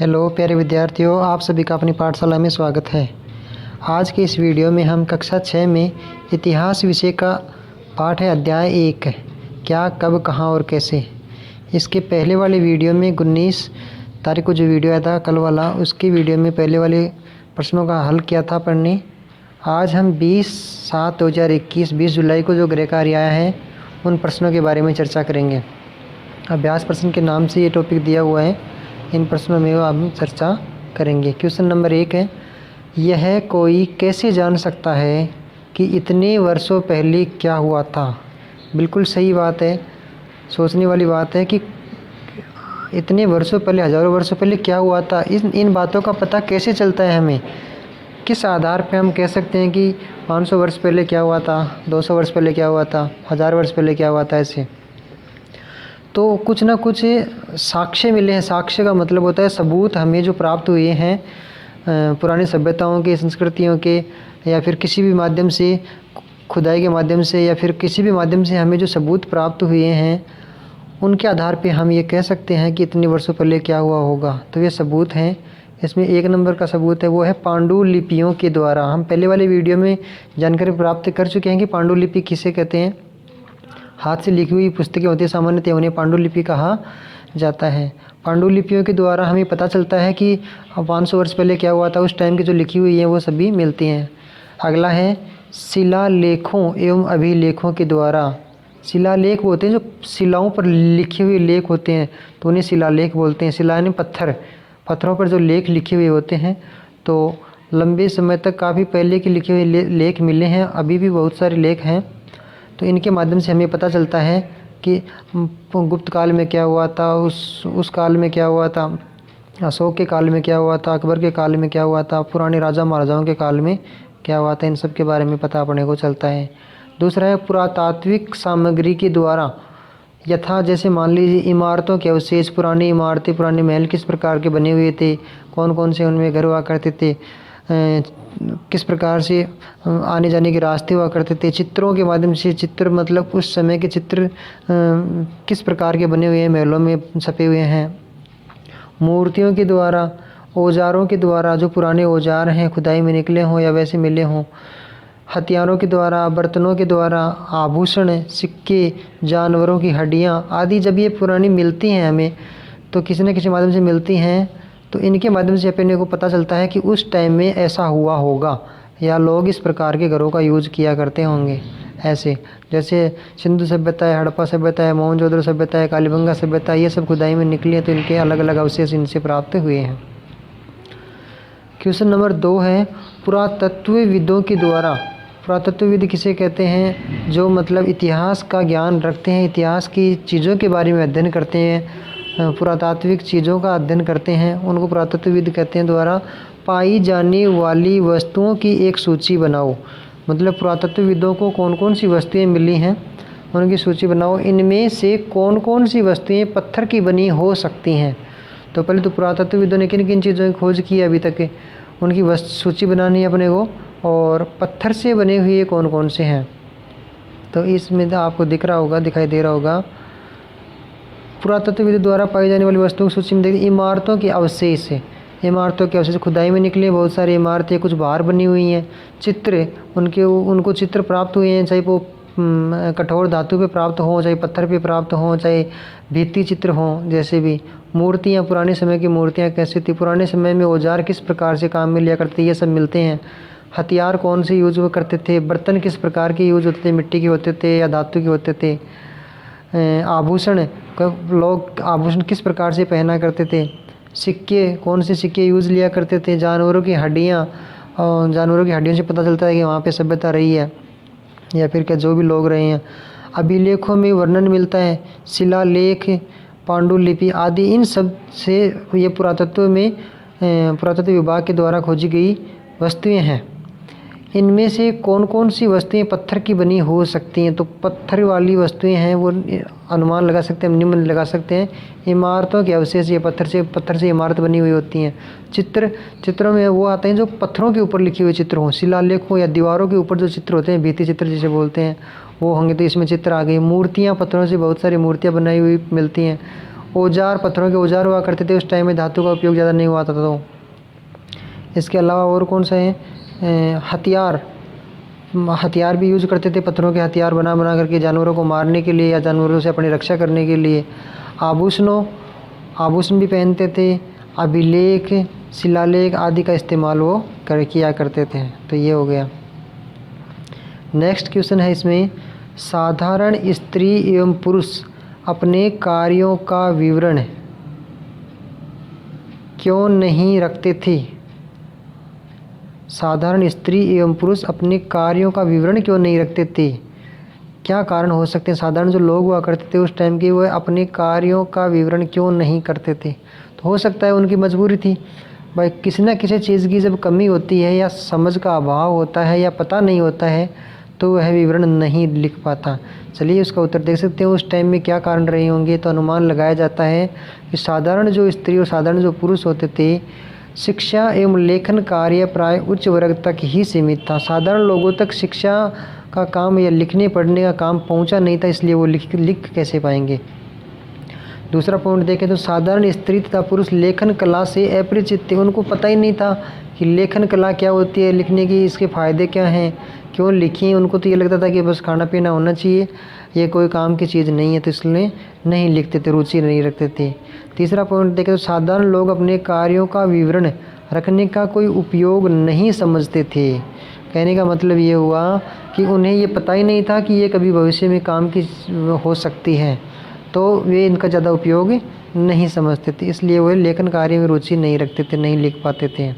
Hello प्यारे विद्यार्थियों, आप सभी का अपनी पाठशाला में स्वागत है। आज के इस वीडियो में हम कक्षा 6 में इतिहास विषय का पाठ है अध्याय 1 क्या, कब, कहाँ और कैसे। इसके पहले वाले वीडियो में 19 तारीख को जो वीडियो आया था कल वाला, उसके वीडियो में पहले वाले प्रश्नों का हल किया था पढ़ने। आज हम 20/7/2021 20 जुलाई को जो गृह कार्य आया है उन प्रश्नों के बारे में चर्चा करेंगे। अभ्यास प्रश्न के नाम से ये टॉपिक दिया हुआ है, इन प्रश्नों में हम चर्चा करेंगे। क्वेश्चन नंबर 1 है, यह कोई कैसे जान सकता है कि इतने वर्षों पहले क्या हुआ था। बिल्कुल सही बात है, सोचने वाली बात है कि इतने वर्षों पहले, हज़ारों वर्षों पहले क्या हुआ था। इन बातों का पता कैसे चलता है हमें, किस आधार पे हम कह सकते हैं कि 500 वर्ष पहले क्या हुआ था, 200 वर्ष पहले क्या हुआ था, 1000 वर्ष पहले क्या हुआ था। ऐसे तो कुछ ना कुछ साक्ष्य मिले हैं। साक्ष्य का मतलब होता है सबूत हमें जो प्राप्त हुए हैं पुरानी सभ्यताओं के, संस्कृतियों के, या फिर किसी भी माध्यम से, खुदाई के माध्यम से, या फिर किसी भी माध्यम से हमें जो सबूत प्राप्त हुए हैं उनके आधार पे हम ये कह सकते हैं कि इतने वर्षों पहले क्या हुआ होगा। तो ये सबूत हैं। इसमें 1 नंबर का सबूत है, वो है पांडुलिपियों के द्वारा। हम पहले वाले वीडियो में जानकारी प्राप्त कर चुके हैं कि पांडुलिपि किसे कहते हैं। हाथ से लिखी हुई पुस्तकें होती है, सामान्यतः उन्हें पांडुलिपि कहा जाता है। पांडुलिपियों के द्वारा हमें पता चलता है कि 500 वर्ष पहले क्या हुआ था, उस टाइम की जो लिखी हुई है वो सभी मिलती हैं। अगला है शिलालेखों एवं अभिलेखों के द्वारा। शिलालेख होते हैं जो शिलाओं पर लिखे हुए लेख होते हैं, तो उन्हें शिलालेख बोलते हैं। शिला यानी पत्थर, पत्थरों पर जो लेख लिखे हुए होते हैं। तो लंबे समय तक काफ़ी पहले के लिखे हुए लेख मिले हैं, अभी भी बहुत सारे लेख हैं। तो इनके माध्यम से हमें पता चलता है कि गुप्त काल में क्या हुआ था, उस काल में क्या हुआ था, अशोक के काल में क्या हुआ था, अकबर के काल में क्या हुआ था, पुराने राजा महाराजाओं के काल में क्या हुआ था। इन सब के बारे में पता अपने को चलता है। दूसरा है पुरातात्विक सामग्री के द्वारा। यथा जैसे मान लीजिए इमारतों के अवशेष, पुरानी इमारतें, पुराने महल किस प्रकार के बने हुए थे, कौन कौन से उनमें घर हुआ करते थे, किस प्रकार से आने जाने के रास्ते हुआ करते थे। चित्रों के माध्यम से, चित्र मतलब उस समय के चित्र किस प्रकार के बने हुए हैं, महलों में छपे हुए हैं। मूर्तियों के द्वारा, औजारों के द्वारा, जो पुराने औजार हैं खुदाई में निकले हों या वैसे मिले हों। हथियारों के द्वारा, बर्तनों के द्वारा, आभूषण, सिक्के, जानवरों की हड्डियाँ आदि जब ये पुरानी मिलती हैं हमें, तो किसी न किसी माध्यम से मिलती हैं, तो इनके माध्यम से अपने को पता चलता है कि उस टाइम में ऐसा हुआ होगा या लोग इस प्रकार के घरों का यूज़ किया करते होंगे। ऐसे जैसे सिंधु सभ्यता है, हड़प्पा सभ्यता है, मोहनजोदड़ो सभ्यता है, कालीबंगा सभ्यता, ये सब खुदाई में निकली है, तो इनके अलग अलग अवशेष इनसे प्राप्त हुए हैं। क्वेश्चन नंबर 2 है पुरातत्वविदों के द्वारा। पुरातत्वविद किसे कहते हैं? जो मतलब इतिहास का ज्ञान रखते हैं, इतिहास की चीज़ों के बारे में अध्ययन करते हैं, पुरातात्विक चीज़ों का अध्ययन करते हैं, उनको पुरातत्वविद कहते हैं। द्वारा पाई जाने वाली वस्तुओं की एक सूची बनाओ। मतलब पुरातत्वविदों को कौन कौन सी वस्तुएं मिली हैं उनकी सूची बनाओ। इनमें से कौन कौन सी वस्तुएं पत्थर की बनी हो सकती हैं। तो पहले तो पुरातत्वविदों ने किन किन चीज़ों की खोज की है अभी तक, उनकी सूची बनानी है अपने को, और पत्थर से बने हुए कौन कौन से हैं। तो इसमें तो आपको दिख रहा होगा, दिखाई दे रहा होगा, पुरातत्वविद द्वारा पाई जाने वाली वस्तुओं की सूची में देखिए इमारतों के अवशेष है। इमारतों के अवशेष खुदाई में निकले बहुत सारी इमारतें, कुछ बाहर बनी हुई हैं। चित्र, उनको चित्र प्राप्त हुए हैं, चाहे वो कठोर धातु पे प्राप्त हों, चाहे पत्थर पे प्राप्त हों, चाहे भित्ति चित्र हों। जैसे भी मूर्तियाँ, पुराने समय की मूर्तियाँ कैसी थी, पुराने समय में औजार किस प्रकार से काम में लिया करते, ये सब मिलते हैं। हथियार कौन से यूज करते थे, बर्तन किस प्रकार के यूज होते थे, मिट्टी के होते थे या धातु के होते थे। आभूषण, लोग आभूषण किस प्रकार से पहना करते थे। सिक्के, कौन से सिक्के यूज़ लिया करते थे। जानवरों की हड्डियाँ, और जानवरों की हड्डियों से पता चलता है कि वहाँ पे सभ्यता रही है या फिर क्या जो भी लोग रहे हैं। अभिलेखों में वर्णन मिलता है, शिलालेख, पांडुलिपि आदि, इन सब से ये पुरातत्व विभाग के द्वारा खोजी गई वस्तुएं हैं। इनमें से कौन कौन सी वस्तुएं पत्थर की बनी हो सकती हैं। तो पत्थर वाली वस्तुएं हैं वो अनुमान लगा सकते हैं, निम्न लगा सकते हैं। इमारतों के अवशेष, ये पत्थर से इमारत बनी हुई होती हैं। चित्रों में वो आते हैं जो पत्थरों के ऊपर लिखे हुए चित्र हों, शिलालेख हो, या दीवारों के ऊपर जो चित्र होते हैं, भित्ति चित्र जिसे बोलते हैं, वो होंगे। तो इसमें चित्र आ गए। मूर्तियाँ, पत्थरों से बहुत सारी मूर्तियाँ बनाई हुई मिलती हैं। औजार, पत्थरों के औजार हुआ करते थे उस टाइम में, धातु का उपयोग ज़्यादा नहीं हुआ था। तो इसके अलावा और कौन सा है, हथियार, हथियार भी यूज करते थे, पत्थरों के हथियार बना बना करके जानवरों को मारने के लिए या जानवरों से अपनी रक्षा करने के लिए। आभूषण भी पहनते थे। अभिलेख, शिलालेख आदि का इस्तेमाल वो किया करते थे। तो ये हो गया। नेक्स्ट क्वेश्चन है इसमें, साधारण स्त्री एवं पुरुष अपने कार्यों का विवरण क्यों नहीं रखते थे? साधारण स्त्री एवं पुरुष अपने कार्यों का विवरण क्यों नहीं रखते थे? क्या कारण हो सकते हैं? साधारण जो लोग हुआ करते थे उस टाइम के, वह अपने कार्यों का विवरण क्यों नहीं करते थे? तो हो सकता है उनकी मजबूरी थी भाई, किसी न किसी चीज़ की जब कमी होती है या समझ का अभाव होता है या पता नहीं होता है तो वह विवरण नहीं लिख पाता। चलिए उसका उत्तर देख सकते हैं, उस टाइम में क्या कारण रहे होंगे। तो अनुमान लगाया जाता है कि साधारण जो स्त्री और साधारण जो पुरुष होते थे, शिक्षा एवं लेखन कार्य प्राय उच्च वर्ग तक ही सीमित था। साधारण लोगों तक शिक्षा का काम या लिखने पढ़ने का काम पहुंचा नहीं था, इसलिए वो लिख कैसे पाएंगे। दूसरा पॉइंट देखें तो साधारण स्त्री तथा पुरुष लेखन कला से अपरिचित थे। उनको पता ही नहीं था कि लेखन कला क्या होती है, लिखने की इसके फ़ायदे क्या हैं, क्यों लिखी। उनको तो ये लगता था कि बस खाना पीना होना चाहिए, ये कोई काम की चीज़ नहीं है, तो इसलिए नहीं लिखते थे, रुचि नहीं रखते थे। तीसरा पॉइंट देखें तो साधारण लोग अपने कार्यों का विवरण रखने का कोई उपयोग नहीं समझते थे। कहने का मतलब ये हुआ कि उन्हें ये पता ही नहीं था कि ये कभी भविष्य में काम की हो सकती है, तो वे इनका ज़्यादा उपयोग नहीं समझते थे, इसलिए वे लेखन कार्य में रुचि नहीं रखते थे, नहीं लिख पाते थे।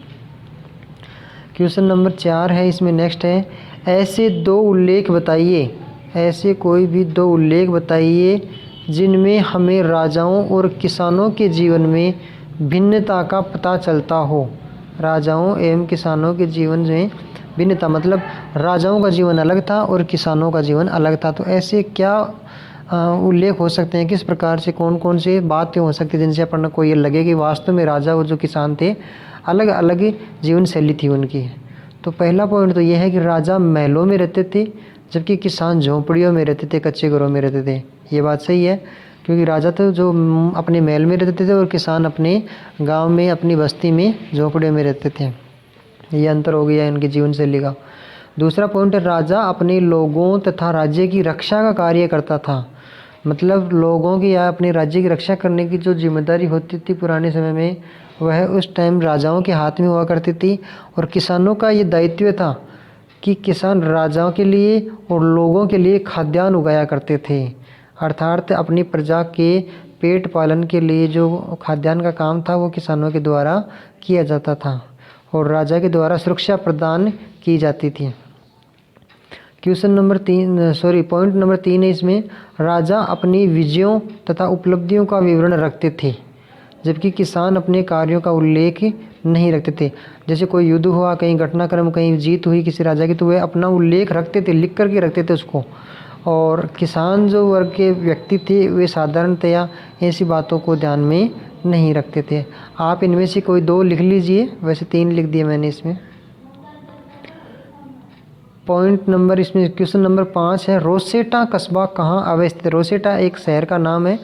क्वेश्चन नंबर 4 है इसमें, नेक्स्ट है, ऐसे दो उल्लेख बताइए, ऐसे कोई भी दो उल्लेख बताइए जिनमें हमें राजाओं और किसानों के जीवन में भिन्नता का पता चलता हो। राजाओं एवं किसानों के जीवन में भिन्नता मतलब राजाओं का जीवन अलग था और किसानों का जीवन अलग था। तो ऐसे क्या उल्लेख हो सकते हैं, किस प्रकार से कौन कौन से बातें हो सकती हैं जिनसे अपन को ये लगे कि वास्तव में राजा और जो किसान थे अलग अलग जीवन शैली थी उनकी। तो पहला पॉइंट तो ये है कि राजा महलों में रहते थे जबकि किसान झोंपड़ियों में रहते थे, कच्चे घरों में रहते थे। ये बात सही है, क्योंकि राजा तो जो अपने महल में रहते थे और किसान अपने गांव में अपनी बस्ती में झोंपड़ियों में रहते थे। ये अंतर हो गया इनकी जीवन शैली का। दूसरा पॉइंट है, राजा अपने लोगों तथा राज्य की रक्षा का कार्य करता था। मतलब लोगों की या अपने राज्य की रक्षा करने की जो जिम्मेदारी होती थी पुराने समय में, वह उस टाइम राजाओं के हाथ में हुआ करती थी। और किसानों का ये दायित्व था कि किसान राजाओं के लिए और लोगों के लिए खाद्यान्न उगाया करते थे, अर्थात अपनी प्रजा के पेट पालन के लिए जो खाद्यान्न का काम था वो किसानों के द्वारा किया जाता था और राजा के द्वारा सुरक्षा प्रदान की जाती थी। क्वेश्चन नंबर 3 पॉइंट नंबर 3 है इसमें, राजा अपनी विजयों तथा उपलब्धियों का विवरण रखते थे जबकि किसान अपने कार्यों का उल्लेख नहीं रखते थे। जैसे कोई युद्ध हुआ, कहीं घटनाक्रम, कहीं जीत हुई किसी राजा की, तो वे अपना उल्लेख रखते थे, लिख करके रखते थे उसको। और किसान जो वर्ग के व्यक्ति थे वे साधारणतया ऐसी बातों को ध्यान में नहीं रखते थे। आप इनमें से कोई दो लिख लीजिए, वैसे 3 लिख दिए मैंने इसमें। पॉइंट नंबर इसमें क्वेश्चन नंबर 5 है, रोसेटा कस्बा कहाँ अवस्थित है? रोसेटा एक शहर का नाम है।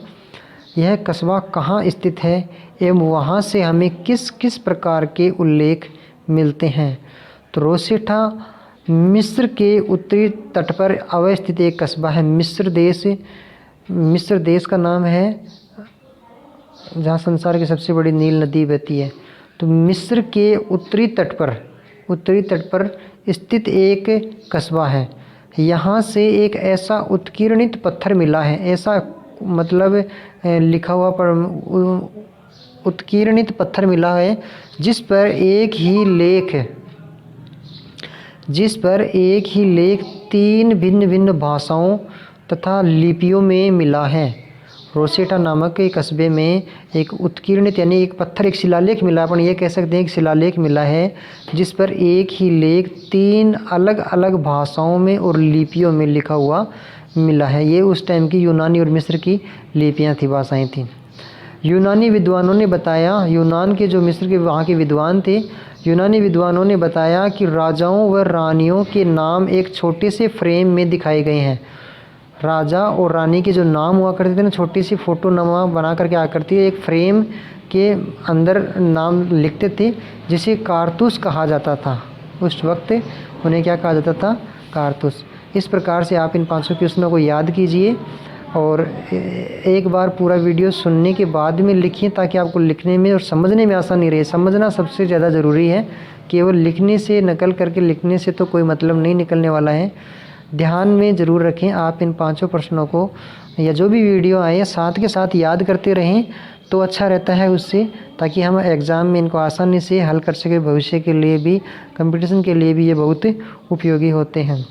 यह कस्बा कहाँ स्थित है एवं वहाँ से हमें किस किस प्रकार के उल्लेख मिलते हैं? तो रोसेटा मिस्र के उत्तरी तट पर अवस्थित एक कस्बा है। मिस्र देश का नाम है जहाँ संसार की सबसे बड़ी नील नदी बहती है। तो मिस्र के उत्तरी तट पर स्थित एक कस्बा है। यहाँ से एक ऐसा उत्कीर्णित पत्थर मिला है, ऐसा मतलब लिखा हुआ पर उत्कीर्णित पत्थर मिला है जिस पर एक ही लेख 3 भिन्न भिन्न भाषाओं तथा लिपियों में मिला है। रोसेटा नामक एक कस्बे में एक उत्कीर्णित यानी एक पत्थर, एक शिलालेख मिला, अपन ये कह सकते हैं एक शिलालेख मिला है जिस पर एक ही लेख 3 अलग अलग भाषाओं में और लिपियों में लिखा हुआ मिला है। ये उस टाइम की यूनानी और मिस्र की लिपियां थी, भाषाएं थीं। यूनानी विद्वानों ने बताया, यूनान के जो मिस्र के वहाँ के विद्वान थे, यूनानी विद्वानों ने बताया कि राजाओं व रानियों के नाम एक छोटे से फ्रेम में दिखाए गए हैं। राजा और रानी के जो नाम हुआ करते थे ना, छोटी सी फ़ोटो नमा बना करके आ करती है, एक फ्रेम के अंदर नाम लिखते थे, जिसे कारतूस कहा जाता था। उस वक्त उन्हें क्या कहा जाता था? कारतूस। इस प्रकार से आप इन 500 क्वेश्चनों को याद कीजिए और एक बार पूरा वीडियो सुनने के बाद में लिखिए, ताकि आपको लिखने में और समझने में आसानी रहे। समझना सबसे ज़्यादा ज़रूरी है, केवल लिखने से, नकल करके लिखने से तो कोई मतलब नहीं निकलने वाला है। ध्यान में ज़रूर रखें, आप इन 5 प्रश्नों को या जो भी वीडियो आए साथ के साथ याद करते रहें तो अच्छा रहता है उससे, ताकि हम एग्ज़ाम में इनको आसानी से हल कर सकें। भविष्य के लिए भी, कंपटीशन के लिए भी ये बहुत उपयोगी होते हैं।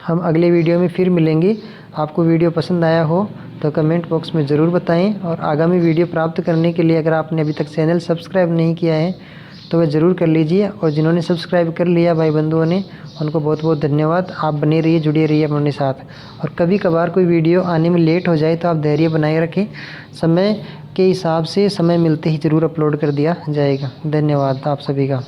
हम अगले वीडियो में फिर मिलेंगे। आपको वीडियो पसंद आया हो तो कमेंट बॉक्स में ज़रूर बताएं, और आगामी वीडियो प्राप्त करने के लिए अगर आपने अभी तक चैनल सब्सक्राइब नहीं किया है तो वह ज़रूर कर लीजिए, और जिन्होंने सब्सक्राइब कर लिया भाई बंधुओं ने, उनको बहुत बहुत धन्यवाद। आप बने रहिए, जुड़े रहिए अपने साथ। और कभी कभार कोई वीडियो आने में लेट हो जाए तो आप धैर्य बनाए रखें, समय के हिसाब से समय मिलते ही ज़रूर अपलोड कर दिया जाएगा। धन्यवाद आप सभी का।